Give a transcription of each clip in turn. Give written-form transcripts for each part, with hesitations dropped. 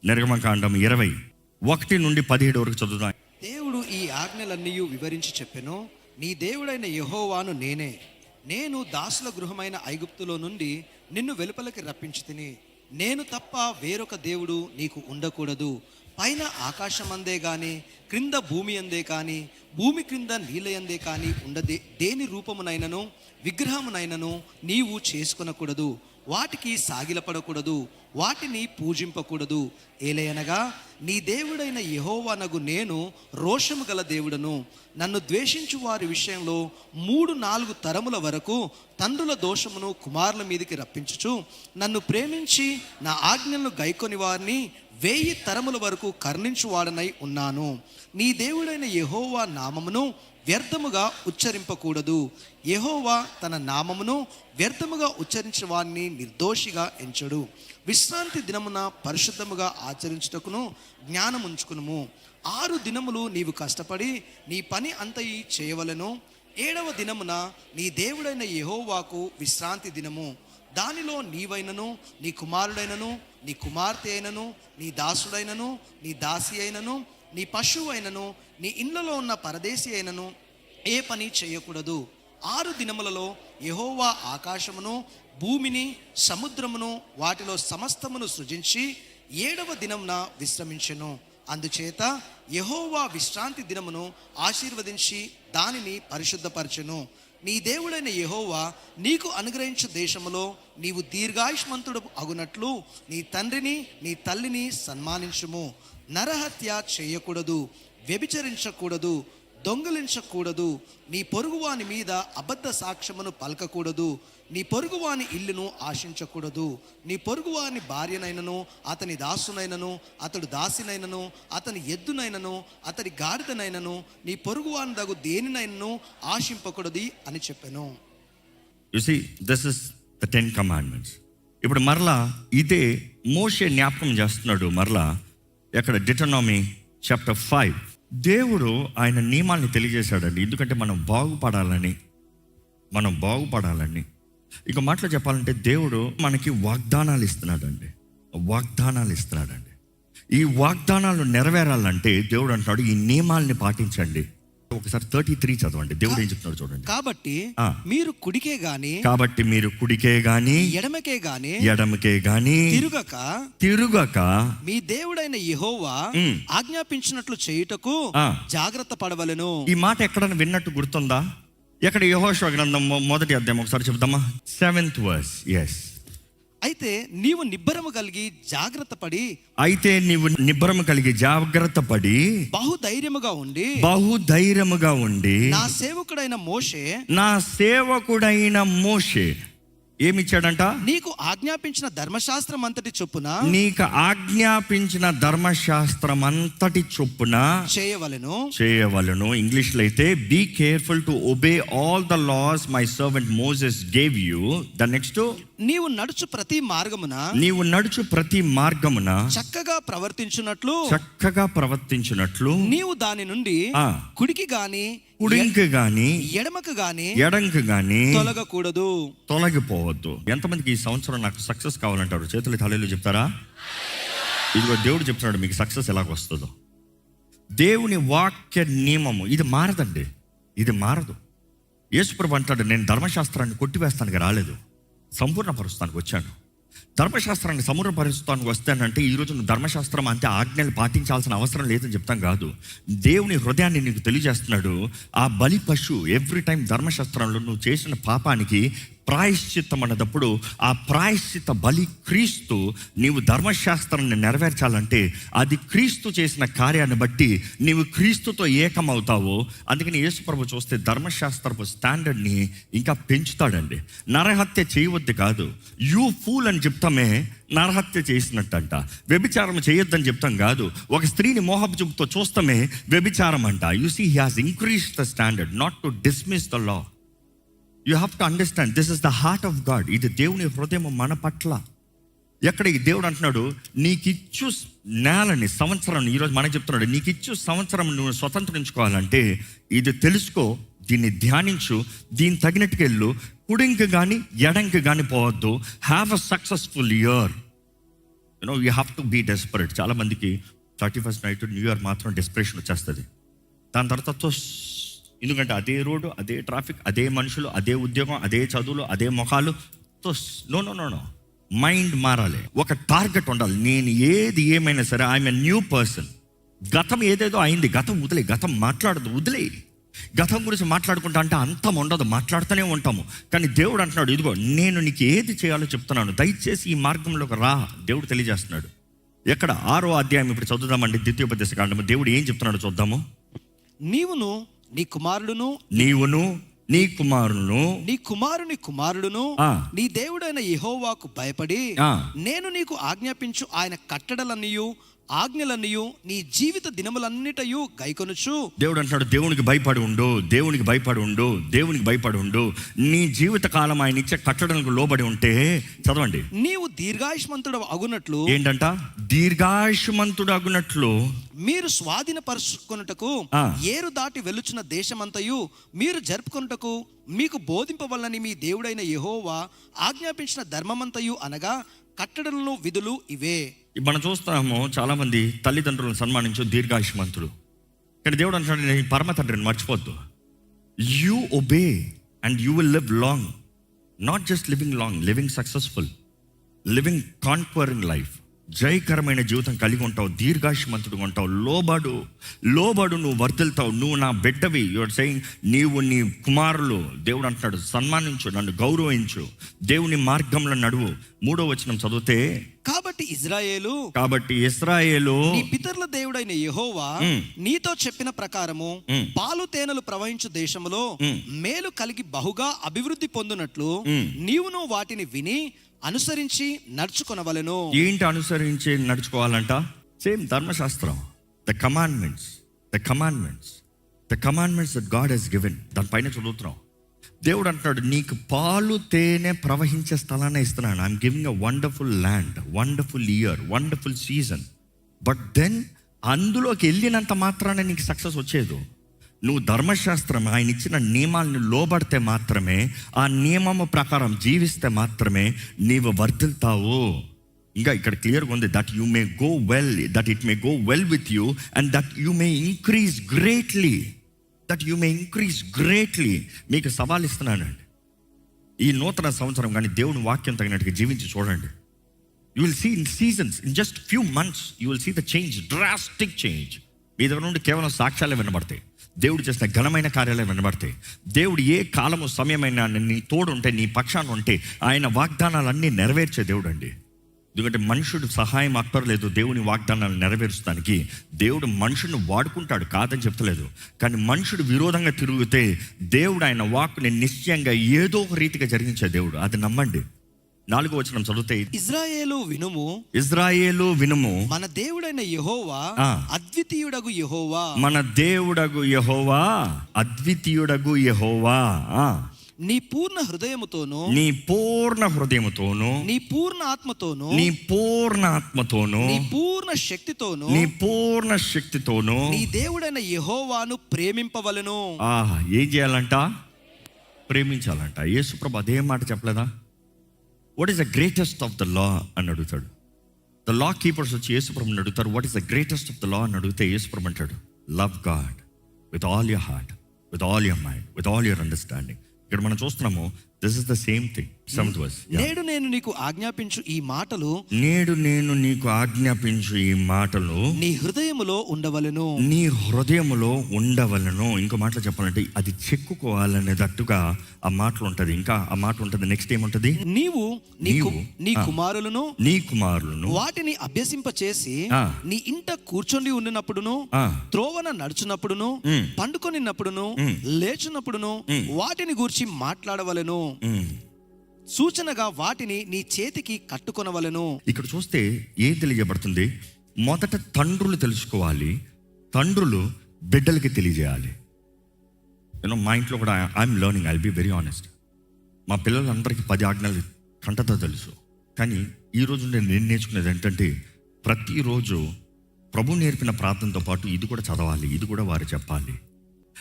నిర్గమకాండం 20:1-17 వరకు చదువుదాం. దేవుడు ఈ ఆజ్ఞలన్నీ వివరించి చెప్పెను. నీ దేవుడైన యెహోవాను నేనే. నేను దాసుల గృహమైన ఐగుప్తులో నుండి నిన్ను వెలుపలికి రప్పించితిని. నేను తప్ప వేరొక దేవుడు నీకు ఉండకూడదు. పైన ఆకాశమందే గాని క్రింద భూమి అందే కానీ భూమి క్రింద నీళ్ళయందే కానీ ఉండదే దేని రూపమునైనను విగ్రహమునైనను నీవు చేసుకొనకూడదు. వాటికి సాగిలపడకూడదు, వాటిని పూజింపకూడదు. ఏలయనగా నీ దేవుడైన యెహోవానగు నేను రోషము గల దేవుడను. నన్ను ద్వేషించు వారి విషయంలో 3-4 తరముల వరకు తండ్రుల దోషమును కుమారుల మీదికి రప్పించుచు, నన్ను ప్రేమించి నా ఆజ్ఞలను గైకొని వారిని 1000 తరముల వరకు కరుణించువాడనై ఉన్నాను. నీ దేవుడైన యెహోవా నామమును వ్యర్థముగా ఉచ్చరింపకూడదు. యెహోవా తన నామమును వ్యర్థముగా ఉచ్చరించిన వారిని నిర్దోషిగా ఎంచడు. విశ్రాంతి దినమున పరిశుద్ధముగా ఆచరించుటకును జ్ఞానముంచుకునుము. 6 దినములు నీవు కష్టపడి నీ పని అంతయి చేయవలెను. 7వ దినమున నీ దేవుడైన యెహోవాకు విశ్రాంతి దినము. దానిలో నీవైనను నీ కుమారుడైనను నీ కుమార్తె అయినను నీ దాసుడైనను నీ దాసి అయినను నీ పశువు అయినను నీ ఇండ్లలో ఉన్న పరదేశి అయినను ఏ పని చేయకూడదు. 6 దినములలో యెహోవా ఆకాశమును భూమిని సముద్రమును వాటిలో సమస్తమును సృజించి 7వ దినమున విశ్రమించెను. అందుచేత యెహోవా విశ్రాంతి దినమును ఆశీర్వదించి దానిని పరిశుద్ధపరచెను. నీ దేవుడైన యెహోవా నీకు అనుగ్రహించు దేశములో నీవు దీర్ఘాయుష్మంతుడు అగునట్లు నీ తండ్రిని నీ తల్లిని సన్మానించుము. నరహత్య చేయకూడదు, వ్యభిచరించకూడదు, దొంగలించకూడదు, నీ పొరుగువాని మీద అబద్ధ సాక్ష్యమును పలకకూడదు, నీ పొరుగువాని ఇల్లును ఆశించకూడదు. నీ పొరుగువాని భార్యనైనను అతని దాసునైనను అతడు దాసినైనను అతని ఎద్దునైనను అతని గాడిదనైనను నీ పొరుగువాని దగు దేనినైనను ఆశింపకూడదు అని చెప్పాను. You see, this is the 10 commandments. ఇప్పుడు మరలా ఇదే మోషే జ్ఞాపకం చేస్తున్నాడు. మరలా ఎక్కడ డిటోనామీ చాప్టర్ 5 దేవుడు ఆయన నియమాల్ని తెలియజేశాడండి. ఎందుకంటే మనం బాగుపడాలని. ఇక మాటలు చెప్పాలంటే దేవుడు మనకి వాగ్దానాలు ఇస్తున్నాడండి. ఈ వాగ్దానాలు నెరవేరాలంటే దేవుడు అంటున్నాడు ఈ నియమాల్ని పాటించండి. ఒకసారి 33 చదవండి. దేవుడు ఏం చెప్తున్నాడు చూడండి. కాబట్టి మీరు కుడికే గాని ఎడమకే గాని తిరుగక మీ దేవుడైన యెహోవా ఆజ్ఞాపించినట్లు చేయుటకు జాగ్రత్త పడవలెను. ఈ మాట ఎక్కడైనా విన్నట్టు గుర్తుందా? ఎక్కడ? యెహోషువ గ్రంథం 1వ అధ్యాయం ఒకసారి చెప్దామా? 7th verse. yes. అయితే నీవు నిబ్బరము కలిగి జాగ్రత్త పడి బహుధైర్యముగా ఉండి నా సేవకుడైన మోషే ఏమిచ్చాడంట? నీకు ఆజ్ఞాపించిన ధర్మశాస్త్రం అంతటి చొప్పున చేయవలెను. ఇంగ్లీష్ లో అయితే be careful to obey all the laws my servant Moses gave you. The next, నీవు నడుచు ప్రతి మార్గమున చక్కగా ప్రవర్తించున్నట్లు నీవు దాని నుండి కుడికి గాని ఎడమకు గాని తొలగిపోవద్దు. ఎంతమందికి ఈ సంవత్సరం నాకు సక్సెస్ కావాలంటారు? చేతులు హల్లెలూయా చెప్తారా? ఇదిగో దేవుడు చెప్తున్నాడు మీకు సక్సెస్ ఎలాగ వస్తుందో. దేవుని వాక్య నియమము ఇది మారదండి, ఇది మారదు. యేసుప్రభు అంటాడు, నేను ధర్మశాస్త్రాన్ని కొట్టివేస్తానికి రాలేదు, సంపూర్ణపరుస్తానికి వచ్చాను. ధర్మశాస్త్రాన్ని సంపూర్ణపరుస్తానికి వస్తానంటే ఈరోజు నువ్వు ధర్మశాస్త్రం అంటే ఆజ్ఞలు పాటించాల్సిన అవసరం లేదని చెప్తాం కాదు. దేవుని హృదయాన్ని నీకు తెలియజేస్తున్నాడు. ఆ బలి పశు ఎవ్రీ టైం ధర్మశాస్త్రంలో నువ్వు చేసిన పాపానికి ప్రాయశ్చిత్తం అన్నదప్పుడు ఆ ప్రాయశ్చిత్త బలి క్రీస్తు. నీవు ధర్మశాస్త్రాన్ని నెరవేర్చాలంటే అది క్రీస్తు చేసిన కార్యాన్ని బట్టి నీవు క్రీస్తుతో ఏకమవుతావో. అందుకని యేసుప్రభు చూస్తే ధర్మశాస్త్రపు స్టాండర్డ్ని ఇంకా పెంచుతాడండి. నరహత్య చేయవద్దు కాదు, యూ ఫూల్ అని చెప్తామే, నరహత్య చేసినట్టంట. వ్యభిచారం చేయొద్దని చెప్తాం కాదు, ఒక స్త్రీని మోహపు చూపుతో చూస్తామే వ్యభిచారం అంట. You see, he has increased the standard, not to dismiss the law. You have to understand this is the heart of God. ఇది దేవుని హృదయం మన పట్ల. ఎక్కడ ఈ దేవుడు అంటున్నాడు, నీకిచ్చు నేలని సంవత్సరం, ఈరోజు మనకు చెప్తున్నాడు, నీకిచ్చు సంవత్సరం నువ్వు స్వతంత్రించుకోవాలంటే ఇది తెలుసుకో, దీన్ని ధ్యానించు, దీన్ని తగినట్టుగా వెళ్ళు, కుడింకి కానీ ఎడంకి కానీ పోవద్దు. Have a successful year. You have to be desperate. చాలామందికి 31st నైట్ న్యూ ఇయర్ మాత్రం డెస్పరేషన్ వచ్చేస్తుంది. దాని తర్వాత ఎందుకంటే అదే రోడ్డు, అదే ట్రాఫిక్, అదే మనుషులు, అదే ఉద్యోగం, అదే చదువులు, అదే ముఖాలు. నో మైండ్ మారాలి. ఒక టార్గెట్ ఉండాలి. నేను ఏది ఏమైనా సరే ఐఎమ్ ఎ న్యూ పర్సన్. గతం ఏదేదో అయింది, గతం వదిలే. గతం మాట్లాడదు, వదిలే. గతం గురించి మాట్లాడుకుంటా అంటే అంతం ఉండదు, మాట్లాడుతూనే ఉంటాము. కానీ దేవుడు అంటున్నాడు, ఇదిగో నేను నీకు ఏది చేయాలో చెప్తున్నాను, దయచేసి ఈ మార్గంలోకి రా. దేవుడు తెలియజేస్తున్నాడు. ఎక్కడ 6వ అధ్యాయం ఇప్పుడు చదువుదామండి, ద్వితీయోపదేశకాండము. దేవుడు ఏం చెప్తున్నాడో చూద్దాము. నీవును నీ కుమారుడును నీ కుమారును నీ కుమారుని కుమారుడును ఆ. నీ దేవుడైన యెహోవాకు భయపడి ఆ. నేను నీకు ఆజ్ఞాపించు ఆయన కట్టడలన్నీయు ఆజ్ఞలన్నీయు నీ జీవిత దినములన్నిటయు గైకొనుచు. దేవుడు అంటున్నాడు, దేవునికి భయపడి ఉండు, దేవునికి భయపడి ఉండు, దేవునికి భయపడి ఉండు. నీ జీవిత కాలం ఆయన ఇచ్చే కట్టడానికి లోబడి ఉంటే, చదవండి, నీవు దీర్ఘాయుష్మంతుడు అగునట్లు. ఏంటంట? దీర్ఘాయుష్మంతుడు అగునట్లు మీరు స్వాధీనపరుచుకొనుటకు ఆ. ఏరు దాటి వెళ్ళుచున్న దేశమంతయు మీరు జరుపుకొనుటకు మీకు బోధింపవలనని మీ దేవుడైన యెహోవా ఆజ్ఞాపించిన ధర్మమంతయు అనగా కట్టడలను విధులు ఇవే. మనం చూస్తాము చాలామంది తల్లిదండ్రులను సన్మానించు దీర్ఘాయుష్మంతుడు. కానీ దేవుడు అంటున్నాడు, నేను పరమ తండ్రిని మర్చిపోద్దు. You obey and you will live long. Not just living long, living successful, living conquering life. జయకరమైన జీవితం కలిగి ఉంటావు, దీర్ఘాయుష్మంతుడుగా ఉంటావు. లోబడు నువ్వు వర్ధిల్తావు. నువ్వు నా బిడ్డవి. యువర్ సెయింగ్, నీవు నీ కుమారులు. దేవుడు అంటున్నాడు, సన్మానించు, నన్ను గౌరవించు, దేవుని మార్గంలో నడువు. 3వ వచనం చదివితే, కాబట్టి ఇశ్రాయేలు నీ పితరుల దేవుడైన యెహోవా నీతో చెప్పిన ప్రకారము పాలు తేనెలు ప్రవహించు దేశములో మేలు కలిగి బహుగా అభివృద్ధి పొందునట్లు నీవును వాటిని విని అనుసరించి నడుచుకొనవలెను. ఏంటి అనుసరించి నడుచుకోవాలంట? సేమ్ ధర్మశాస్త్రం, the commandments that God has given. దానిపైన చదువుతున్నాం. దేవుడు అంటున్నాడు, నీకు పాలు తేనె ప్రవహించే స్థలాన్ని ఇస్తున్నాను. I'm giving a wonderful land, wonderful year, wonderful season. But then అందులోకి వెళ్ళినంత మాత్రాన నీకు సక్సెస్ వచ్చేది. నువ్వు ధర్మశాస్త్రం, ఆయన ఇచ్చిన నియమాలను లోబడితే మాత్రమే, ఆ నియమము ప్రకారం జీవిస్తే మాత్రమే నీవు వర్ధిల్తావు. ఇంకా ఇక్కడ క్లియర్గా ఉంది, that you may go well, that it may go well with you and that you may increase greatly. మీకు సవాల్ ఇస్తున్నానండి, ఈ నూతన సంవత్సరం కానీ దేవుని వాక్యం తగినట్టుగా జీవించి చూడండి. You will see in seasons, in just few months you will see the change, drastic change. మీ దగ్గర నుండి కేవలం సాక్ష్యాలే వినబడతాయి, దేవుడు చేసిన ఘనమైన కార్యాలే వినబడతాయి. దేవుడు ఏ కాలము సమయమైనా నీ తోడు ఉంటే, నీ పక్షాన ఉంటే, ఆయన వాగ్దానాలన్నీ నెరవేర్చే దేవుడు అండి. ఎందుకంటే మనుషుడు సహాయం అక్కర్లేదు దేవుని వాగ్దానాలు నెరవేర్చడానికి. దేవుడు మనుషుని వాడుకుంటాడు, కాదని చెప్తలేదు. కానీ మనుషుడు విరోధంగా తిరిగితే దేవుడు ఆయన వాక్కుని నిశ్చయంగా ఏదో ఒక రీతిగా జరిగించే దేవుడు. అది నమ్మండి. 4వ వచనం చదివితే, ఇశ్రాయేలు వినుము, మన దేవుడైన యెహోవా అద్వితీయుడగు యెహోవా, మన దేవుడగు యెహోవా అద్వితీయుడగు యెహోవా. నీ పూర్ణ హృదయముతోను, నీ పూర్ణ హృదయముతోను, నీ పూర్ణ ఆత్మతోను, నీ పూర్ణ ఆత్మతోను, నీ పూర్ణ శక్తితోను, నీ పూర్ణ శక్తితోను నీ దేవుడైన యెహోవాను ప్రేమింపవలెను. ఏం చేయాలంట? ప్రేమించాలంట. యేసుప్రభు అదే మాట చెప్పలేదా? What is the greatest of the law అని అడుగుతాడు. ద లా కీపర్స్ వచ్చి యేసుప్రభుని అడుగుతారు, what is the greatest of the law అని అడిగితే యేసుప్రభు అంటాడు, love God with all your heart, with all your mind, with all your understanding. ఇక్కడ మనం చూస్తున్నాము, this is the same thing. 7th verse. నేడు నేను నీకు ఆజ్ఞాపించు ఈ మాటలు నీ హృదయములో ఉండవలెను. ఇంకో మాటలో చెప్పాలంటే అది చెక్కుకోవాలనేటట్టుగా ఆ మాటలు ఉంటది. ఇంకా ఆ మాట ఉంటది. నెక్స్ట్ ఏముంటది? నీ కుమారులను వాటిని అభ్యసింప చేసి నీ ఇంట కూర్చొని ఉండినప్పుడును, త్రోవన నడుచున్నప్పుడును, పండుకొనినప్పుడును, లేచున్నప్పుడును వాటిని గూర్చి మాట్లాడవలెను. సూచనగా వాటిని నీ చేతికి కట్టుకొనవలెను. ఇక్కడ చూస్తే ఏం తెలియజేయబడుతుంది? మొదట తండ్రులు తెలుసుకోవాలి, తండ్రులు బిడ్డలకి తెలియజేయాలి. మా ఇంట్లో కూడా I'm learning, I'll be very honest. మా పిల్లలందరికీ 10 ఆజ్ఞలు కంటతో తెలుసు. కానీ ఈరోజు నేను నేర్చుకునేది ఏంటంటే, ప్రతిరోజు ప్రభు నేర్పిన ప్రార్థనతో పాటు ఇది కూడా చదవాలి, ఇది కూడా వారు చెప్పాలి.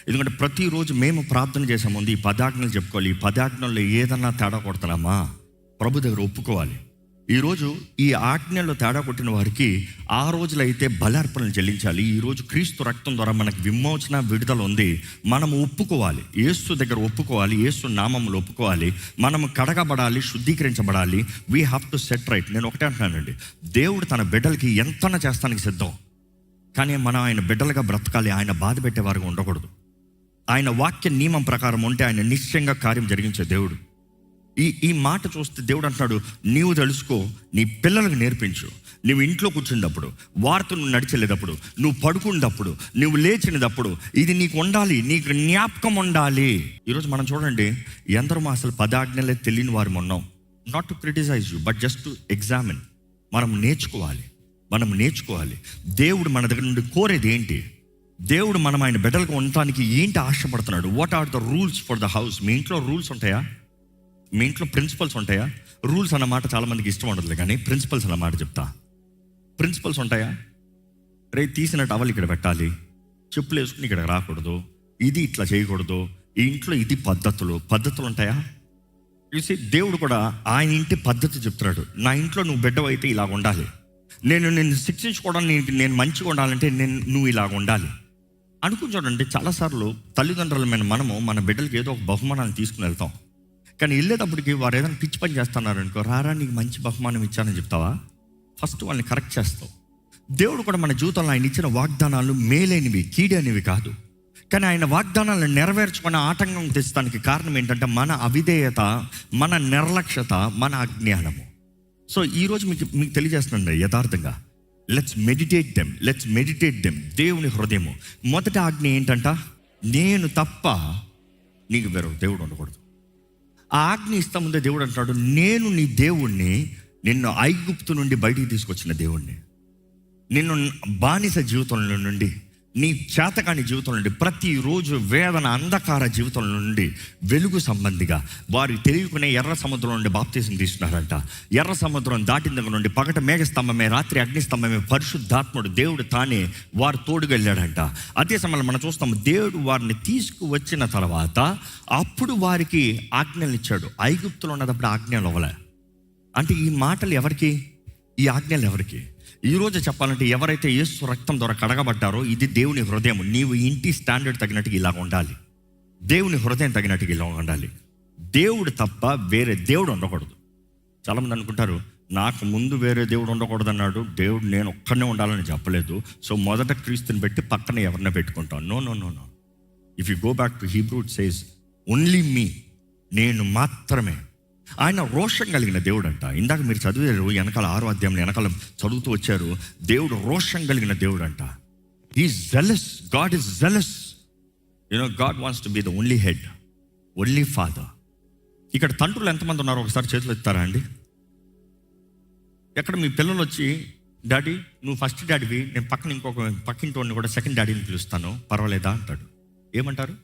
ఎందుకంటే ప్రతిరోజు మేము ప్రార్థన చేసే ముందు ఈ 10 ఆజ్ఞలు చెప్పుకోవాలి. ఈ 10 ఆజ్ఞల్లో ఏదన్నా తేడా కొడుతున్నామా ప్రభు దగ్గర ఒప్పుకోవాలి. ఈరోజు ఈ ఆజ్ఞలో తేడా కొట్టిన వారికి ఆ రోజులైతే బలార్పణలు చెల్లించాలి. ఈరోజు క్రీస్తు రక్తం ద్వారా మనకు విమోచన, విడుదల ఉంది. మనం ఒప్పుకోవాలి, యేసు దగ్గర ఒప్పుకోవాలి, యేసు నామములో ఒప్పుకోవాలి. మనం కడగబడాలి, శుద్ధీకరించబడాలి. We have to set right. నేను ఒకటే అంటున్నానండి, దేవుడు తన బిడ్డలకి ఎంతనా చేస్తానికి సిద్ధం. కానీ మనం ఆయన బిడ్డలుగా బ్రతకాలి. ఆయన బాధ పెట్టేవారుగా ఉండకూడదు. ఆయన వాక్య నియమం ప్రకారం ఉంటే ఆయన నిశ్చయంగా కార్యం జరిగించే దేవుడు. ఈ మాట చూస్తే దేవుడు అంటున్నాడు, నీవు తెలుసుకో, నీ పిల్లలకు నేర్పించు. నువ్వు ఇంట్లో కూర్చున్నప్పుడు, వారితో నువ్వు నడిచేటప్పుడు, నువ్వు పడుకున్నప్పుడు, నువ్వు లేచినప్పుడు ఇది నీకు ఉండాలి, నీకు జ్ఞాపకం ఉండాలి. ఈరోజు మనం చూడండి, ఎందరూ అసలు 10 ఆజ్ఞలే తెలియని వారు ఉన్నాం. Not to criticise you, but just to examine. మనం నేర్చుకోవాలి. దేవుడు మన దగ్గర నుండి కోరేది ఏంటి? దేవుడు మనం ఆయన బిడ్డలకు ఉండటానికి ఏంటి ఆశపడుతున్నాడు? What are the rules for the house? మీ ఇంట్లో రూల్స్ ఉంటాయా? మీ ఇంట్లో ప్రిన్సిపల్స్ ఉంటాయా? రూల్స్ అన్న మాట చాలామందికి ఇష్టం ఉండదు, కానీ ప్రిన్సిపల్స్ అన్న మాట చెప్తా. ప్రిన్సిపల్స్ ఉంటాయా? రే, తీసిన టవల్ ఇక్కడ పెట్టాలి, చెప్పులు వేసుకుని ఇక్కడ రాకూడదు, ఇది ఇట్లా చేయకూడదు, ఈ ఇంట్లో ఇది పద్ధతులు ఉంటాయా? చూసి దేవుడు కూడా ఆయన ఇంటి పద్ధతి చెప్తున్నాడు. నా ఇంట్లో నువ్వు బిడ్డవు అయితే ఇలాగ ఉండాలి, నేను శిక్షించుకోవడానికి నేను మంచిగా ఉండాలంటే నువ్వు ఇలాగ ఉండాలి అనుకుని. చూడండి, చాలాసార్లు తల్లిదండ్రులమైన మనము మన బిడ్డలకి ఏదో ఒక బహుమానాన్ని తీసుకుని వెళ్తాం. కానీ వెళ్ళేటప్పటికి వారు ఏదైనా పిచ్చి పని చేస్తున్నారు అనుకో, రారా నీకు మంచి బహుమానం ఇచ్చానని చెప్తావా? ఫస్ట్ వాళ్ళని కరెక్ట్ చేస్తావు. దేవుడు కూడా మన జీవితంలో ఆయన ఇచ్చిన వాగ్దానాలు మేలైనవి, కీడైనవి కాదు. కానీ ఆయన వాగ్దానాలను నెరవేర్చుకున్న ఆటంకం తెచ్చడానికి కారణం ఏంటంటే మన అవిధేయత, మన నిర్లక్ష్యత, మన అజ్ఞానము. సో ఈరోజు మీకు తెలియజేస్తున్నాను యథార్థంగా, లెట్స్ మెడిటేట్ దెమ్. దేవుని హృదయము మొదటి ఆజ్ఞ ఏంటంట? నేను తప్ప నీకు వేరొక దేవుడు ఉండకూడదు. ఆ ఆజ్ఞ ఇస్తా ముందే దేవుడు అంటున్నాడు, నేను నీ దేవుణ్ణి, నిన్ను ఐగుప్తు నుండి బయటికి తీసుకొచ్చిన దేవుణ్ణి, నిన్ను బానిస జీవితంలో నుండి, నీ చేతకాని జీవితం నుండి, ప్రతిరోజు వేదన, అంధకార జీవితం నుండి వెలుగు సంబంధిగా వారికి తెలియకునే ఎర్ర సముద్రం నుండి బాప్తీసం తీసుకున్నారంట. ఎర్ర సముద్రం దాటిన దగ్గర నుండి పగట మేఘస్తంభమే, రాత్రి అగ్నిస్తంభమే, పరిశుద్ధాత్ముడు దేవుడు తానే వారు తోడుగా వెళ్ళాడంట. అదే సమయంలో మనం చూస్తాము, దేవుడు వారిని తీసుకువచ్చిన తర్వాత అప్పుడు వారికి ఆజ్ఞలు ఇచ్చాడు. ఐగుప్తులో ఉన్నప్పుడు ఆజ్ఞలు అవ్వలే. అంటే ఈ మాటలు ఎవరికి? ఈ ఆజ్ఞలు ఎవరికి? ఈరోజు చెప్పాలంటే ఎవరైతే యేసు రక్తం ద్వారా కడగబడ్డారో, ఇది దేవుని హృదయం. నీవు ఇంటి స్టాండర్డ్ తగినట్టుగా ఇలా ఉండాలి, దేవుని హృదయం తగినట్టుగా ఇలా ఉండాలి. దేవుడు తప్ప వేరే దేవుడు ఉండకూడదు. చాలామంది అనుకుంటారు, నాకు ముందు వేరే దేవుడు ఉండకూడదు అన్నాడు దేవుడు, నేను ఒక్కడనే ఉండాలని చెప్పలేదు, సో మొదట క్రీస్తుని పెట్టి పక్కన ఎవరినే పెట్టుకుంటాను. No. If you go back to Hebrew, it says only me, నేను మాత్రమే. ఆయన రోషం కలిగిన దేవుడు అంట. ఇందాక మీరు చదివారు, వెనకాల 6వ అధ్యాయంలో వెనకాల చదువుతూ వచ్చారు, దేవుడు రోషం కలిగిన దేవుడు అంట. He's jealous, God is jealous. God wants to be the only head, only father. ఇక్కడ తండ్రులు ఎంతమంది ఉన్నారో ఒకసారి చేతులు ఎత్తారా అండి? ఎక్కడ మీ పిల్లలు వచ్చి, డాడీ నువ్వు ఫస్ట్ డాడీవి, నేను పక్కింటి వాడిని కూడా సెకండ్ డాడీని పిలుస్తాను, పర్వాలేదా అంటాడు. ఏమంటారు?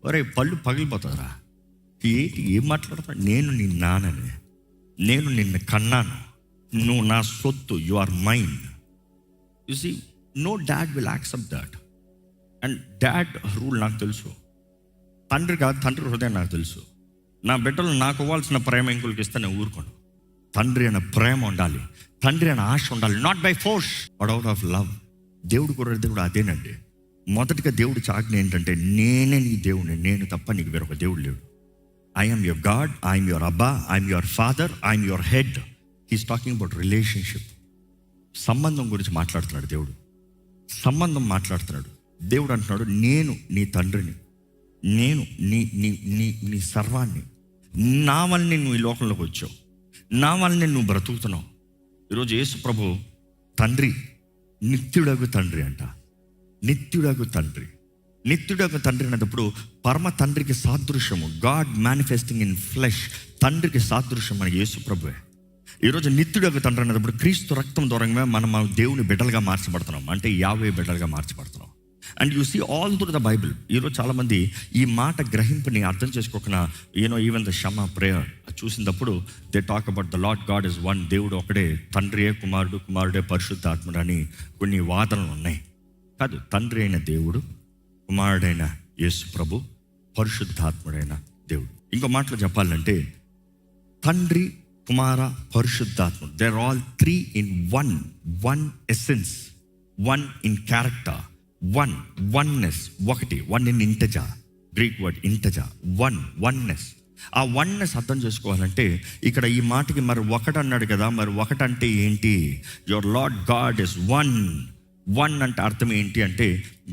ఒరే పళ్ళు పగిలిపోతుందిరా, ఏం మాట్లాడతాడు? నేను నీ నాన్నని, నేను నిన్ను కన్నాను, నువ్వు నా సొత్తు, you are mine. You see, no dad will accept that. And dad rule నాకు తెలుసు, తండ్రి కాదు, తండ్రి హృదయం నాకు తెలుసు. నా బిడ్డలు నాకు ఇవ్వాల్సిన ప్రేమ ఇంకొకరికి ఇస్తే నేను ఊరుకోను. తండ్రి అనే ప్రేమ ఉండాలి, తండ్రి అనే ఆశ ఉండాలి, not by force but out of love. దేవుడు కోరేది కూడా అదేనండి. మొదటిగా దేవుడి ఆజ్ఞ ఏంటంటే, నేనే నీ దేవుడిని, నేను తప్ప నీకు వేరొక దేవుడు లేడు. I am your God, I am your Abba, I am your Father, I am your head. He's talking about relationship. సంబంధం గురించి మాట్లాడుతున్నాడు దేవుడు. సంబంధం మాట్లాడుతున్నాడు దేవుడు. అంటున్నాడు, నేను నీ తండ్రిని, నేను నీ సర్వాన్ని, నా వల్లనే నువ్వు ఈ లోకంలోకి వచ్చావు, నా వల్లనే నువ్వు బ్రతుకుతున్నావు. ఈరోజు యేసు ప్రభు తండ్రి, నిత్యుడగు తండ్రి అంట. నిత్యుడగు తండ్రి అన్నప్పుడు పరమ తండ్రికి సాదృశ్యము, గాడ్ మేనిఫెస్టింగ్ ఇన్ ఫ్లెష్. తండ్రికి సాదృశ్యం మన యేసు ప్రభువే. ఈరోజు నిత్యుడగు తండ్రి అన్నప్పుడు క్రీస్తు రక్తం దూరంగా మనం దేవుని బిడ్డలుగా మార్చబడుతున్నాం, అంటే యావే బిడ్డలుగా మార్చబడుతున్నాం. And you see all through the Bible. ఈరోజు చాలామంది ఈ మాట గ్రహింపుని అర్థం చేసుకోకుండా, ఈవెన్ ద షమా ప్రేయర్ చూసినప్పుడు they talk about the Lord God is one. దేవుడు ఒకడే, తండ్రియే కుమారుడు, కుమారుడే పరిశుద్ధాత్ముడు అని కొన్ని వాదనలు ఉన్నాయి. కాదు, తండ్రి అయిన దేవుడు, కుమారుడైన యేసు ప్రభు, పరిశుద్ధాత్ముడైన దేవుడు. ఇంకో మాటలో చెప్పాలంటే, తండ్రి కుమార, పరిశుద్ధాత్మ. There all three in one essence, one in character, oneness, ఒకటి, వన్ ఇన్ ఇంటజా, గ్రీక్ వర్డ్ ఇంటజా, వన్నెస్. ఆ వన్నెస్ అర్థం చేసుకోవాలంటే ఇక్కడ ఈ మాటకి మరి ఒకటి అన్నాడు కదా, మరి ఒకటి అంటే ఏంటి? Your lord God is one అంటే అర్థం ఏంటి అంటే,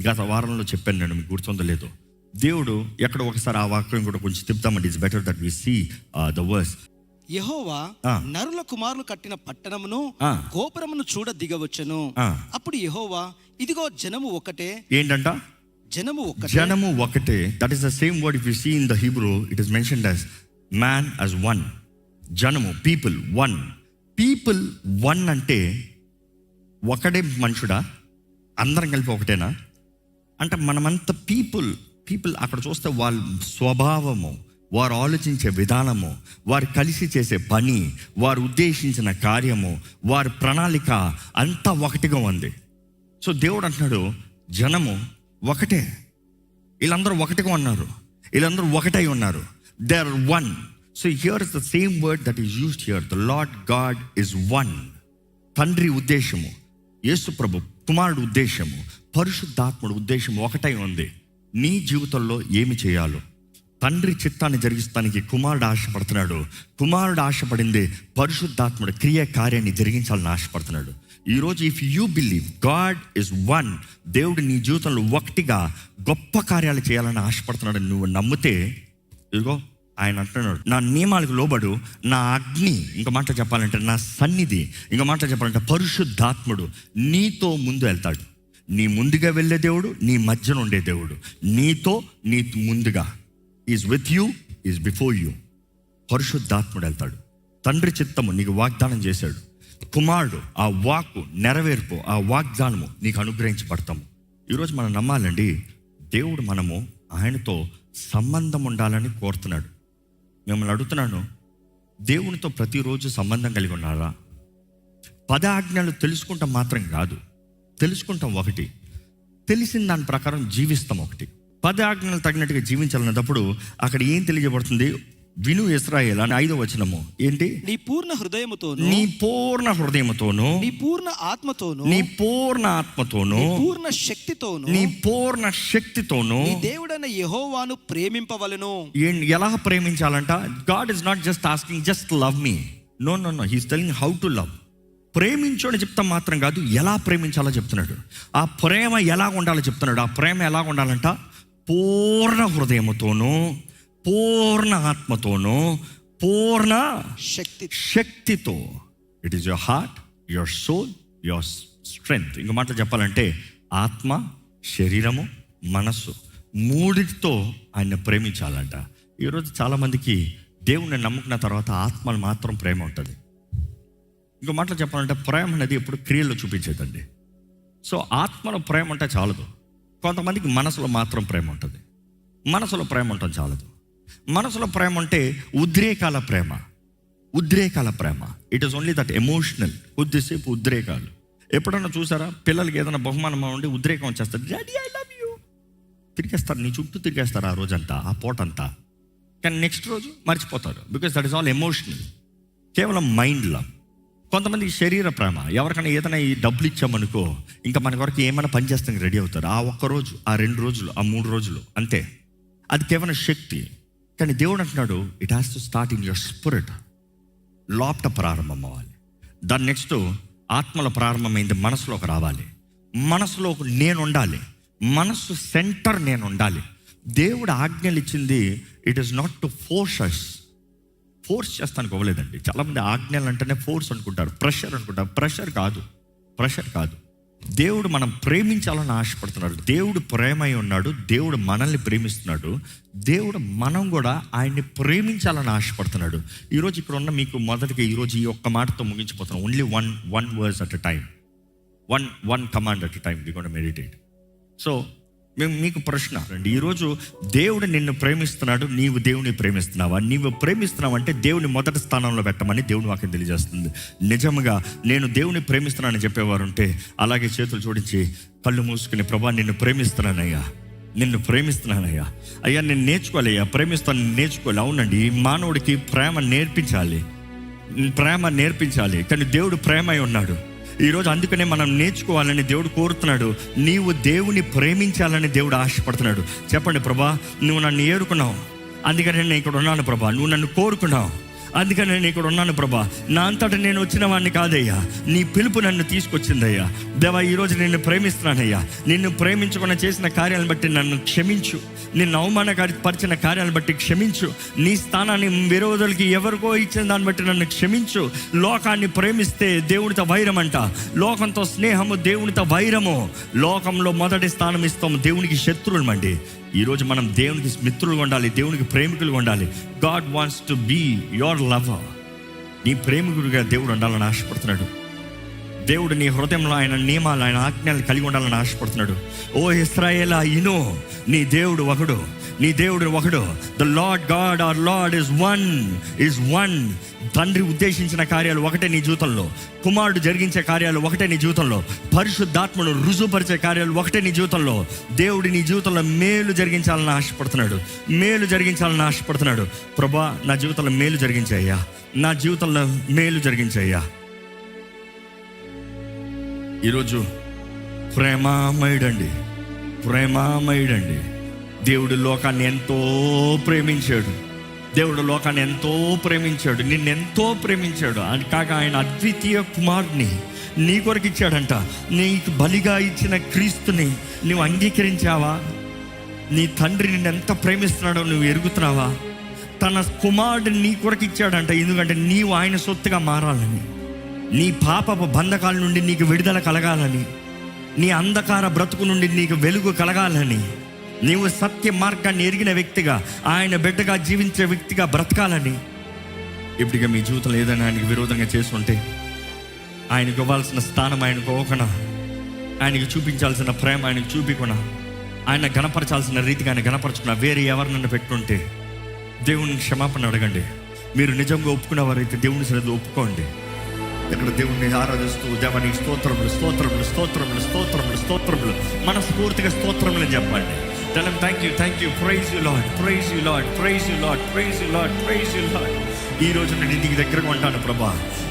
గత వారంలో చెప్పాను నేను, మీకు గుర్తుందో లేదో. దేవుడు ఎక్కడ ఒకసారి ఆ వాక్యం కూడా కొంచెం తిప్పుతామండి. It's better that we see the verse. యెహోవా నరుల కుమారులు కట్టిన పట్టణమును గోపురమును చూడ దిగవచ్చును. అప్పుడు యెహోవా, ఇదిగో జనము ఒకటే. ఏంటంట? జనము ఒకటే. That is the same word if you see in the Hebrew, it is mentioned as man as one. జనము, పీపుల్ వన్ అంటే ఒకటే మనుషుడా? అందరం కలిపి ఒకటేనా? అంటే మనమంతా పీపుల్ అక్కడ చూస్తే వాళ్ళ స్వభావము, వారు ఆలోచించే విధానము, వారు కలిసి చేసే పని, వారు ఉద్దేశించిన కార్యము, వారి ప్రణాళిక అంతా ఒకటిగా ఉంది. సో దేవుడు అంటున్నాడు, జనము ఒకటే, వీళ్ళందరూ ఒకటిగా ఉన్నారు, వీళ్ళందరూ ఒకటై ఉన్నారు. They are one. So here is the same word that is used here. The Lord God is one. తండ్రి ఉద్దేశము, యేసు ప్రభు కుమారుడు ఉద్దేశము, పరిశుద్ధాత్ముడు ఉద్దేశం ఒకటై ఉంది. నీ జీవితంలో ఏమి చేయాలో తండ్రి చిత్తాన్ని జరిగిస్తానికి కుమారుడు ఆశపడుతున్నాడు. కుమారుడు ఆశపడింది పరిశుద్ధాత్ముడు కార్యాన్ని జరిగించాలని ఆశపడుతున్నాడు. ఈరోజు if you believe God is one, దేవుడు నీ జీవితంలో ఒకటిగా గొప్ప కార్యాలు చేయాలని ఆశపడుతున్నాడు నువ్వు నమ్మితే, ఇదిగో ఆయన అంటున్నాడు, నా నియమాలకు లోబడు, నా అగ్ని, ఇంకో మాట చెప్పాలంటే నా సన్నిధి, ఇంకో మాట చెప్పాలంటే పరిశుద్ధాత్ముడు నీతో ముందు వెళ్తాడు. నీ ముందుగా వెళ్ళే దేవుడు, నీ మధ్యన ఉండే దేవుడు, నీ ముందుగా is with you, is before you. పరిశుద్ధాత్ముడు వెళ్తాడు. తండ్రి చిత్తము నీకు వాగ్దానం చేశాడు. కుమారుడు ఆ వాక్కు నెరవేర్పు, ఆ వాగ్దానము నీకు అనుగ్రహించబడతాము. ఈరోజు మనం నమ్మాలండి, దేవుడు మనము ఆయనతో సంబంధం ఉండాలని కోరుతున్నాడు. మిమ్మల్ని అడుగుతున్నాను, దేవునితో ప్రతిరోజు సంబంధం కలిగి ఉన్నారా? 10 ఆజ్ఞలు తెలుసుకుంటాం మాత్రం కాదు, తెలుసుకుంటాం ఒకటి, తెలిసిన దాని ప్రకారం జీవిస్తాం ఒకటి. 10 ఆజ్ఞలు తగినట్టుగా జీవించాలన్నప్పుడు అక్కడ ఏం తెలియజేయబడుతుంది? విను ఇశ్రాయేల్ అని 5వ వచనము ఏంటి? నీ పూర్ణ హృదయముతోను, నీ పూర్ణ హృదయముతోను, నీ పూర్ణ ఆత్మతోను, నీ పూర్ణ ఆత్మతోను, పూర్ణ శక్తితోను, నీ పూర్ణ శక్తితోను నీ దేవుడైన యెహోవాను ప్రేమింపవలెను. ఎలా ప్రేమించాలంట? God is not just asking just love me. No, he's telling how to love. ప్రేమించు అని చెప్తాం మాత్రం కాదు, ఎలా ప్రేమించాలో చెప్తున్నాడు. ఆ ప్రేమ ఎలా ఉండాలో చెప్తున్నాడు. ఆ ప్రేమ ఎలా ఉండాలంట? పూర్ణ హృదయముతోను, పూర్ణ ఆత్మతోను, పూర్ణ శక్తితో. It is your heart, your soul, your strength. ఇంకో మాట చెప్పాలంటే ఆత్మ, శరీరము, మనస్సు, మూడిటితో ఆయన ప్రేమించాలంట. ఈరోజు చాలామందికి దేవుణ్ణి నమ్ముకున్న తర్వాత ఆత్మలు మాత్రం ప్రేమ ఉంటుంది. ఇంకో మాటలు చెప్పాలంటే ప్రేమ అనేది ఎప్పుడు క్రియల్లో చూపించేదండి. సో ఆత్మలో ప్రేమ అంటే చాలదు. కొంతమందికి మనసులో మాత్రం ప్రేమ ఉంటుంది. మనసులో ప్రేమ ఉంటుంది చాలదు. మనసులో ప్రేమ అంటే ఉద్రేకాల ప్రేమ. It is only that emotional. కొద్దిసేపు ఉద్రేకాలు. ఎప్పుడన్నా చూసారా, పిల్లలకి ఏదైనా బహుమానం ఉండి ఉద్రేకం వచ్చేస్తారు, డాడీ ఐ లవ్ యూ, తిరిగేస్తారు, నీ చుట్టూ తిరిగేస్తారు ఆ రోజంతా, ఆ పూటంతా. కానీ నెక్స్ట్ రోజు మర్చిపోతారు. Because that is all emotional, కేవలం మైండ్లో. కొంతమందికి శరీర ప్రేమ. ఎవరికైనా ఏదైనా ఈ డబ్బులు ఇచ్చామనుకో, ఇంకా మన వరకు ఏమైనా పని చేస్తానికి రెడీ అవుతారు. ఆ ఒక్కరోజు, ఆ 2 రోజులు, ఆ 3 రోజులు అంతే. అది కేవలం శక్తి. కానీ దేవుడు అంటున్నాడు, it has to start in your spirit. లోపట ప్రారంభం అవ్వాలి. దాని నెక్స్ట్ ఆత్మలో ప్రారంభమైంది, మనసులోకి రావాలి. మనసులో నేను ఉండాలి. మనసు సెంటర్ నేను ఉండాలి. దేవుడు ఆజ్ఞలు ఇచ్చింది, it is not to force చేస్తానికి అవ్వలేదండి. చాలామంది ఆజ్ఞలు అంటేనే ఫోర్స్ అనుకుంటారు, ప్రెషర్ అనుకుంటారు. ప్రెషర్ కాదు. దేవుడు మనం ప్రేమించాలని ఆశపడుతున్నాడు. దేవుడు ప్రేమై ఉన్నాడు. దేవుడు మనల్ని ప్రేమిస్తున్నాడు. దేవుడు మనం కూడా ఆయన్ని ప్రేమించాలని ఆశపడుతున్నాడు. ఈరోజు ఇక్కడ ఉన్న మీకు మొదటిగా ఈరోజు ఈ ఒక్క మాటతో ముగించిపోతున్నాం. Only one words at a time, one command at a time we gonna meditate. So మేము మీకు ప్రశ్న రండి, ఈరోజు దేవుడు నిన్ను ప్రేమిస్తున్నాడు, నీవు దేవుని ప్రేమిస్తున్నావా? నీవు ప్రేమిస్తున్నావంటే దేవుని మొదటి స్థానంలో పెట్టమని దేవుని వాక్యం తెలియజేస్తుంది. నిజంగా నేను దేవుని ప్రేమిస్తున్నానని చెప్పేవారు ఉంటే అలాగే చేతులు జోడించి కళ్ళు మూసుకుని, ప్రభా నిన్ను ప్రేమిస్తున్నానయ్యా, అయ్యా నేను నేర్చుకోవాలయ్యా, నేర్చుకోవాలి. అవునండి, ఈ మానవుడికి ప్రేమ నేర్పించాలి. ప్రేమ నేర్పించాలి, కానీ దేవుడు ప్రేమై ఉన్నాడు. ఈరోజు అందుకనే మనం నేర్చుకోవాలని దేవుడు కోరుతున్నాడు. నీవు దేవుని ప్రేమించాలని దేవుడు ఆశపడుతున్నాడు. చెప్పండి, ప్రభా నువ్వు నన్ను ఏరుకున్నావు, అందుకని నేను ఇక్కడ ఉన్నాను ప్రభా. నువ్వు నన్ను కోరుకున్నావు, అందుకని నేను ఇక్కడ ఉన్నాను ప్రభా. నా అంతటా నేను వచ్చిన వాడిని కాదయ్యా, నీ పిలుపు నన్ను తీసుకొచ్చిందయ్యా. దేవా, ఈరోజు నిన్ను ప్రేమిస్తున్నానయ్యా. నిన్ను ప్రేమించకుండా చేసిన కార్యాలను బట్టి నన్ను క్షమించు. నిన్ను అవమానపరిచిన కార్యాలను బట్టి క్షమించు. నీ స్థానాన్ని విరోధులకి ఎవరికో ఇచ్చిన దాన్ని బట్టి నన్ను క్షమించు. లోకాన్ని ప్రేమిస్తే దేవునితో వైరం అంట, లోకంతో స్నేహము దేవునితో వైరము. లోకంలో మొదటి స్థానం ఇస్తాము, దేవునికి శత్రువులమండి. ఈరోజు మనం దేవునికి మిత్రులుగా ఉండాలి, దేవునికి ప్రేమికులుగా ఉండాలి. God wants to be your lover. నీ ప్రేమికుడిగా దేవుడు ఉండాలని ఆశపడుతున్నాడు. దేవుడు నీ హృదయంలో ఆయన నియమాలు, ఆయన ఆజ్ఞలు కలిగి ఉండాలని ఆశపడుతున్నాడు. ఓ ఇశ్రాయేలా, ఇను, నీ దేవుడు ఒకడు, నీ దేవుడు ఒకడు. The Lord God our Lord is one. తండ్రి ఉద్దేశించిన కార్యాలు ఒకటే నీ జీవితంలో, కుమారుడు జరిగించే కార్యాలు ఒకటే నీ జీవితంలో, పరిశుద్ధాత్మను రుజువుపరిచే కార్యాలు ఒకటే నీ జీవితంలో. దేవుడు నీ జీవితంలో మేలు జరిగించాలని ఆశపడుతున్నాడు, మేలు జరిగించాలని ఆశపడుతున్నాడు. ప్రభా, నా జీవితంలో మేలు జరిగించాయ్యా, నా జీవితంలో మేలు జరిగించాయ్యా. ఈరోజు ప్రేమామయుడండి, ప్రేమామయుడండి. దేవుడు లోకాన్ని ఎంతో ప్రేమించాడు, దేవుడు లోకాన్ని ఎంతో ప్రేమించాడు, నిన్నెంతో ప్రేమించాడు. అని కాక ఆయన అద్వితీయ కుమారుడిని నీ కొరకు ఇచ్చాడంట. నీకు బలిగా ఇచ్చిన క్రీస్తుని నువ్వు అంగీకరించావా? నీ తండ్రి నిన్ను ఎంత ప్రేమిస్తున్నాడో నువ్వు ఎరుగుతున్నావా? తన కుమారుడిని నీ కొరకు ఇచ్చాడంట, ఎందుకంటే నీవు ఆయన సొత్తుగా మారాలని, నీ పాపపు బంధకాల నుండి నీకు విడుదల కలగాలని, నీ అంధకార బ్రతుకు నుండి నీకు వెలుగు కలగాలని, నీవు సత్య మార్గాన్ని ఎరిగిన వ్యక్తిగా, ఆయన బిడ్డగా జీవించే వ్యక్తిగా బ్రతకాలని. ఇప్పటిగా మీ జీవితంలో ఏదైనా ఆయనకు విరోధంగా చేస్తుంటే, ఆయనకు ఇవ్వాల్సిన స్థానం ఆయనకు ఇవ్వకుండా, ఆయనకు చూపించాల్సిన ప్రేమ ఆయనకు చూపించకుండా, ఆయన గణపరచాల్సిన రీతిగా ఆయన గణపరచుకున్నా వేరే ఎవరినన్నా పెట్టుంటే దేవుని క్షమాపణ అడగండి. మీరు నిజంగా ఒప్పుకున్నవారైతే దేవుని సరిగ్గా ఒప్పుకోండి. ఇక్కడ దేవుణ్ణి ఆరాధిస్తూ, దేవానికి స్తోత్రములు, స్తోత్రములు, స్తోత్రములు, స్తోత్రములు, స్తోత్రములు, మనస్ఫూర్తిగా స్తోత్రములు చెప్పండి. Tell him thank you, praise you Lord, praise you Lord, praise you Lord, praise you Lord, praise you Lord. ఈ రోజు నుండి నీ దగ్గరగా ఉంటాను ప్రభా,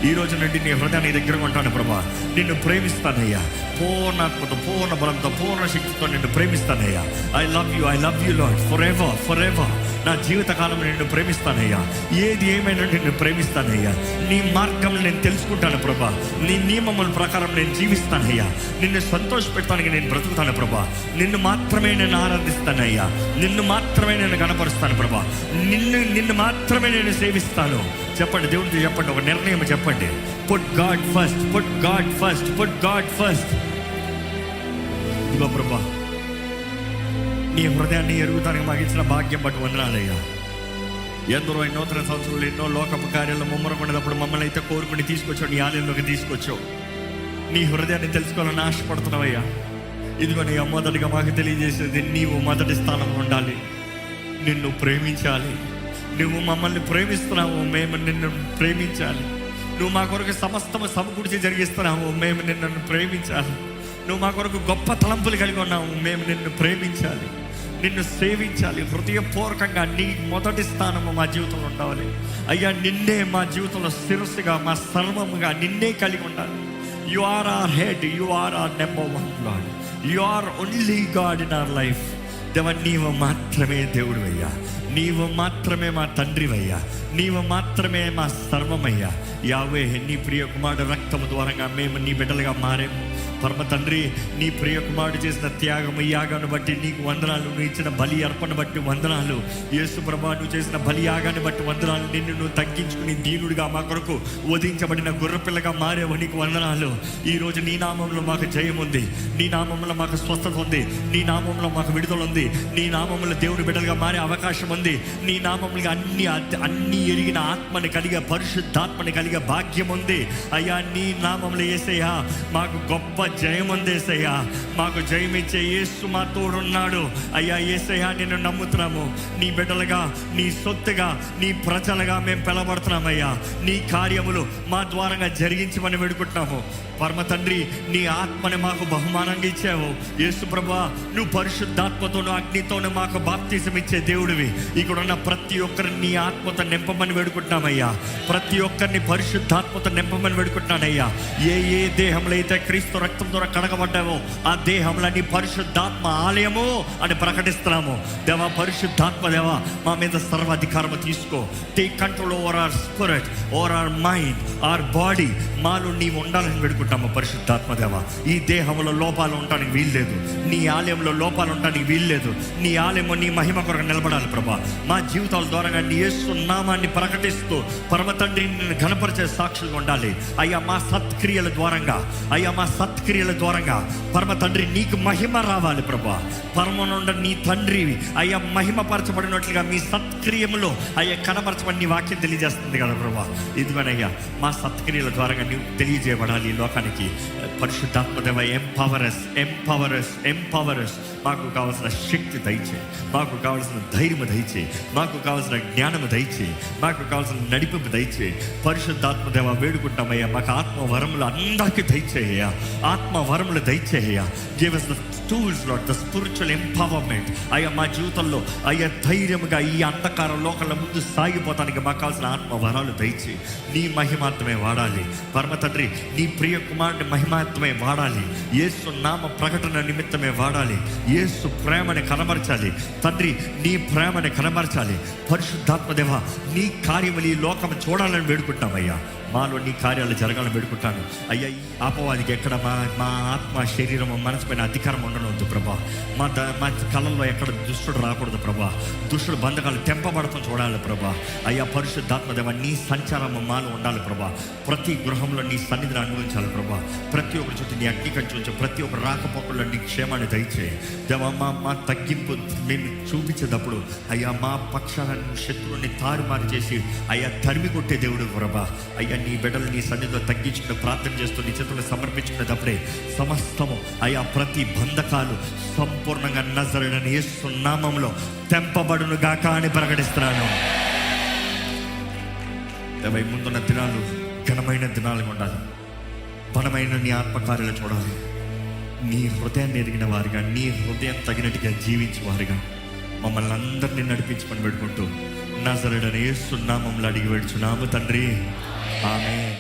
ఈ రోజు నుండి నీ హృదయాన్ని దగ్గరగా ఉంటాను ప్రభా. నిన్ను ప్రేమిస్తానయ్యా, పూర్ణాత్మతో, పూర్ణ బలంతో, పూర్ణ శక్తితో నిన్ను ప్రేమిస్తానయ్యా. I love you Lord, for ever. నా జీవితకాలం నిన్ను ప్రేమిస్తానయ్యా. ఏది ఏమైనా నిన్ను ప్రేమిస్తానయ్యా. నీ మార్గం నేను తెలుసుకుంటాను ప్రభా, నీ నియమముల ప్రకారం నేను జీవిస్తానయ్యా. నిన్ను సంతోషపెట్టడానికి నేను బ్రతుకుతాను ప్రభా. నిన్ను మాత్రమే నేను ఆరాధిస్తానయ్యా, నిన్ను మాత్రమే నేను కనపరుస్తాను ప్రభా. నిన్ను మాత్రమే నేను సేవిస్తాను. చెప్పండి, దేవుడితో చెప్పండి, ఒక నిర్ణయం చెప్పండి. Put God first, put God first, put God first. ఇదిగో ప్రభా, నీ హృదయాన్ని ఎరుగుతానికి మాకు ఇచ్చిన భాగ్యం బట్టి వందనాలయ్యా. ఎందరో నూతన సంవత్సరంలో ఎన్నో లోకపు కార్యాలు ముమ్మరకొండేటప్పుడు మమ్మల్ని అయితే కోరుకుని తీసుకొచ్చావు, నీ ఆలయంలోకి తీసుకొచ్చావు. నీ హృదయాన్ని తెలుసుకోవాలని ఆశపడుతున్నావయ్యా. ఇదిగో నీ మొదటిగా మాకు తెలియజేసేది, నీవు మొదటి స్థానంలో ఉండాలి, నిన్ను ప్రేమించాలి. నువ్వు మమ్మల్ని ప్రేమిస్తున్నావు, మేము నిన్ను ప్రేమించాలి. నువ్వు మా కొరకు సమస్తము సమకూర్చి జరిగిస్తున్నావు, మేము నిన్ను ప్రేమించాలి. నువ్వు మా కొరకు గొప్ప తలంపులు కలిగి ఉన్నావు, మేము నిన్ను ప్రేమించాలి, నిన్ను సేవించాలి. హృదయపూర్వకంగా నీ మొదటి స్థానము మా జీవితంలో ఉండాలి అయ్యా. నిన్నే మా జీవితంలో శిరస్సుగా, మా సర్వముగా నిన్నే కలిగి ఉండాలి. You are our head, you are our number one Lord, you are only God in our life. దేవ, నీవు మాత్రమే దేవుడివయ్యా, నీవు మాత్రమే మా తండ్రివయ్యా, నీవు మాత్రమే మా సర్వమయ్యా. యావే, నీ ప్రియ కుమారుడు రక్తము ద్వారంగా మేము నీ బిడ్డలుగా మారేము. పరమ తండ్రి, నీ ప్రియ కుమారుడు చేసిన త్యాగము, యాగాన్ని బట్టి నీకు వందనాలు. నువ్వు ఇచ్చిన బలి అర్పణ బట్టి వందనాలు. యేసు ప్రభా, నువ్వు చేసిన బలి యాగాన్ని బట్టి వందనాలు. నిన్ను నువ్వు తగ్గించుకుని దీనుడిగా మా కొరకు వధించబడిన గుర్రపిల్లగా మారేవు, నీకు వందనాలు. ఈరోజు నీ నామంలో మాకు జయం ఉంది, నీ నామంలో మాకు స్వస్థత ఉంది, నీ నామంలో మాకు విడుదల ఉంది, నీ నామంలో దేవుని బిడ్డలుగా మారే అవకాశం ఉంది. నీ నామంలో అన్ని ఎరిగిన ఆత్మని కలిగే, పరిశుద్ధాత్మని కలిగే భాగ్యం ఉంది అయ్యా. నీ నామంలో యేసయ్యా మాకు గొప్ప జయం అందేసయ్యా. మాకు జయమిచ్చే యేసు మా తోడున్నాడు అయ్యా. యేసయ్యా, నిన్ను నమ్ముతున్నాము, నీ బిడ్డలుగా, నీ సొత్తుగా, నీ ప్రజలుగా మేము పిలబడుతున్నామయ్యా. నీ కార్యములు మా ద్వారంగా జరిగించమని వేడుకుంటున్నాము. పరమ తండ్రి, నీ ఆత్మని మాకు బహుమానంగా ఇచ్చావు యేసు ప్రభువా. నువ్వు పరిశుద్ధాత్మతో ఆత్మతోను అగ్నితోను మాకు బాప్తిజం ఇచ్చే దేవుడివి. ఇక్కడ ఉన్న ప్రతి ఒక్కరిని నీ ఆత్మతో నింపమని వేడుకుంటున్నామయ్యా. ప్రతి ఒక్కరిని పరిశుద్ధాత్మతో నింపమని వేడుకుంటున్నానయ్యా. ఏ ఏ దేహంలో అయితే క్రీస్తు రక్తం ద్వారా కడగబడ్డావో ఆ దేహంలో నీ పరిశుద్ధాత్మ ఆలయము అని ప్రకటిస్తున్నాము. దేవా, పరిశుద్ధాత్మ దేవా, మా మీద సర్వాధికారము తీసుకో. Take control over hour spirit, over our mind, our body. మాలో నీవు ఉండాలని వేడుకుంటాము పరిశుద్ధాత్మ దేవా. ఈ దేహంలో లోపాలు ఉండడానికి వీల్లేదు. నీ ఆలయంలో లోపాలు ఉండడానికి వీల్లేదు. నీ ఆలయము నీ మహిమ కొరకు నిలబడాలి ప్రభా. మా జీవితాల ద్వారా నీ యేసు నామాన్ని ప్రకటిస్తూ పరమ తండ్రిని నిన్ను ఘనపరిచే సాక్షులుగా ఉండాలి అయ్యా. మా సత్క్రియల ద్వారంగా అయ్యా, మా సత్క్రియల ద్వారంగా పరమ తండ్రి నీకు మహిమ రావాలి ప్రభా. పరమనుండ నీ తండ్రి అయ్యా మహిమపరచబడినట్లుగా మీ సత్క్రియములో అయ్యా కనపరచమని నీ వాక్యం తెలియజేస్తుంది కదా ప్రభా. ఇదిగోనయ్యా, మా సత్క్రియల ద్వారా నీవు తెలియజేయబడాలి ఈ లోకానికి. పరిశుద్ధాత్మదేవ, ఎంపవర్స్. మాకు కావాల్సిన శక్తి దయచేయి, మాకు కావాల్సిన ధైర్యము దయచేయి, మాకు కావాల్సిన జ్ఞానము దయచేయి, మాకు కావాల్సిన నడిపింపు దయచేయి. పరిశుద్ధాత్మదేవ వేడుకుంటామయ్యా, మాకు ఆత్మవరములు అందరికీ దయచేయ్యా, ఆత్మవరములు దయచేయ్యా. Give us the tools, Lord, the spiritual empowerment. అయ్యా, మా జీవితంలో అయ్యా ధైర్యముగా ఈ అంధకార లోకంలో ముందు సాగిపోతానికి మాకు కావాల్సిన ఆత్మవరాలు దయచేయి. నీ మహిమాత్మే వాడాలి పరమ తండ్రి, నీ ప్రియ కుమారుని మహిమాత్మే వాడాలి. యేసు నామ ప్రకటన నిమిత్తమే వాడాలి. యేసు ప్రేమని కనబరచాలి తండ్రి, నీ ప్రేమని కనబరచాలి. పరిశుద్ధాత్మదేవ, నీ కార్యములు ఈ లోకం చూడాలని వేడుకుంటామయ్యా. మాలో నీ కార్యాలు జరగాలని వేడుకుంటాను అయ్యా. ఈ అపవాదికి ఎక్కడ మా ఆత్మ, శరీరము, మనసు పైన అధికారం ఉండనవద్దు ప్రభా. మా కళల్లో ఎక్కడ దుష్టుడు రాకూడదు ప్రభా. దుష్టుడు బంధకాలు తెంపబడతాం చూడాలి ప్రభా. అయ్యా పరిశుద్ధాత్మదేవ, నీ సంచారము మాలో ఉండాలి ప్రభా. ప్రతి గృహంలో నీ సన్నిధిని అనుభవించాలి ప్రభా. ప్రతి ఒక్కరి చుట్టూ నీ అగ్ని కంచి ఉంచి ప్రతి ఒక్క రాకపోకల్లో నీ క్షేమాన్ని దయచేయి దేవా. మా తగ్గింపు మేము చూపించేటప్పుడు అయ్యా, మా పక్షాన శత్రువుని తారుమారు చేసి అయ్యా తరిమి కొట్టే దేవుడు ప్రభా. అయ్యా, నీ బిడ్డలు నీ సన్నిధిలో తగ్గించుకుని ప్రార్థన చేస్తూ నీ చేతులు సమర్పించుకునేటప్పుడే సమస్తము అయ్యా ప్రతి బంధకాలు సంపూర్ణంగా నజరేయుడైన యేసు నామములో తెంపబడును గాక అని ప్రకటిస్తున్నాను. దేవా, ముందున్న దినాలు ఘనమైన దినాలుగా ఉండాలి. బలమైన నీ ఆత్మకార్యాలు చూడాలి. నీ హృదయాన్ని ఎరిగిన వారిగా, నీ హృదయం తగినట్టుగా జీవించే వారిగా మమ్మల్ని అందరినీ నడిపించమని పెట్టుకుంటూ నజరేయుడైన యేసు నామములో అడిగి వేడుచున్నాము తండ్రి, ఆమేన్.